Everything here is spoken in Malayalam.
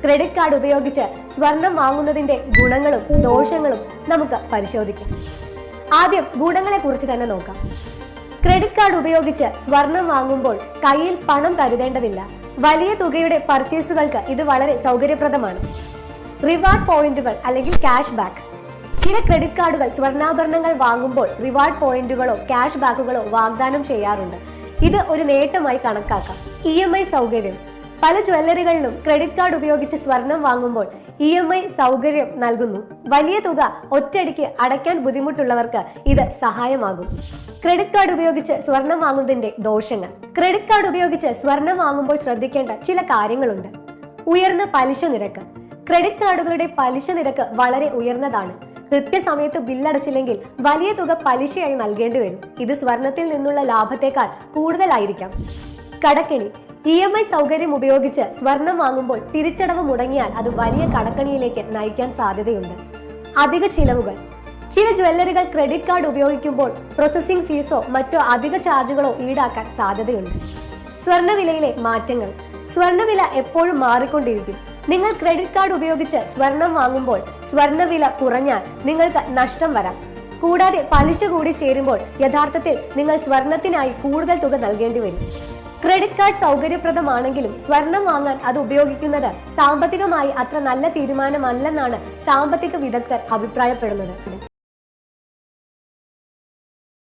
ക്രെഡിറ്റ് കാർഡ് ഉപയോഗിച്ച് സ്വർണം വാങ്ങുന്നതിന്റെ ഗുണങ്ങളും ദോഷങ്ങളും നമുക്ക് പരിശോധിക്കാം. ആദ്യം ഗുണങ്ങളെ കുറിച്ച് തന്നെ നോക്കാം. ക്രെഡിറ്റ് കാർഡ് ഉപയോഗിച്ച് സ്വർണം വാങ്ങുമ്പോൾ കയ്യിൽ പണം കരുതേണ്ടതില്ല. വലിയ തുകയുടെ പർച്ചേസുകൾക്ക് ഇത് വളരെ സൗകര്യപ്രദമാണ്. റിവാർഡ് പോയിന്റുകൾ അല്ലെങ്കിൽ ക്യാഷ് ബാക്ക്. ചില ക്രെഡിറ്റ് കാർഡുകൾ സ്വർണ്ണാഭരണങ്ങൾ വാങ്ങുമ്പോൾ റിവാർഡ് പോയിന്റുകളോ ക്യാഷ് ബാക്കുകളോ വാഗ്ദാനം ചെയ്യാറുണ്ട്. ഇത് ഒരു നേട്ടമായി കണക്കാക്കാം. EMI സൗകര്യം. പല ജ്വല്ലറികളിലും ക്രെഡിറ്റ് കാർഡ് ഉപയോഗിച്ച് സ്വർണം വാങ്ങുമ്പോൾ EMI സൗകര്യം നൽകുന്നു. വലിയ തുക ഒറ്റയടിക്ക് അടയ്ക്കാൻ ബുദ്ധിമുട്ടുള്ളവർക്ക് ഇത് സഹായമാകും. ക്രെഡിറ്റ് കാർഡ് ഉപയോഗിച്ച് സ്വർണം വാങ്ങുന്നതിന്റെ ദോഷങ്ങൾ. ക്രെഡിറ്റ് കാർഡ് ഉപയോഗിച്ച് സ്വർണം വാങ്ങുമ്പോൾ ശ്രദ്ധിക്കേണ്ട ചില കാര്യങ്ങളുണ്ട്. ഉയർന്ന പലിശ നിരക്ക്. ക്രെഡിറ്റ് കാർഡുകളുടെ പലിശ നിരക്ക് വളരെ ഉയർന്നതാണ്. കൃത്യസമയത്ത് ബില്ലടച്ചില്ലെങ്കിൽ വലിയ തുക പലിശയായി നൽകേണ്ടി വരും. ഇത് സ്വർണത്തിൽ നിന്നുള്ള ലാഭത്തെക്കാൾ കൂടുതലായിരിക്കാം. കടക്കെണി. EMI സൗകര്യം ഉപയോഗിച്ച് സ്വർണം വാങ്ങുമ്പോൾ തിരിച്ചടവ് മുടങ്ങിയാൽ അത് വലിയ കടക്കണിയിലേക്ക് നയിക്കാൻ സാധ്യതയുണ്ട്. അധിക ചിലവുകൾ. ചില ജ്വല്ലറികൾ ക്രെഡിറ്റ് കാർഡ് ഉപയോഗിക്കുമ്പോൾ പ്രോസസ്സിംഗ് ഫീസോ മറ്റോ അധിക ചാർജുകളോ ഈടാക്കാൻ സാധ്യതയുണ്ട്. സ്വർണ്ണവിലയിലെ മാറ്റങ്ങൾ. സ്വർണ്ണവില എപ്പോഴും മാറിക്കൊണ്ടിരിക്കും. നിങ്ങൾ ക്രെഡിറ്റ് കാർഡ് ഉപയോഗിച്ച് സ്വർണം വാങ്ങുമ്പോൾ സ്വർണ്ണവില കുറഞ്ഞാൽ നിങ്ങൾക്ക് നഷ്ടം വരാം. കൂടാതെ പലിശ കൂടി ചേരുമ്പോൾ യഥാർത്ഥത്തിൽ നിങ്ങൾ സ്വർണത്തിനായി കൂടുതൽ തുക നൽകേണ്ടി വരും. ക്രെഡിറ്റ് കാർഡ് സൗകര്യപ്രദമാണെങ്കിലും സ്വർണം വാങ്ങാൻ അത് ഉപയോഗിക്കുന്നത് സാമ്പത്തികമായി അത്ര നല്ല തീരുമാനമല്ലെന്നാണ് സാമ്പത്തിക വിദഗ്ധർ അഭിപ്രായപ്പെടുന്നത്.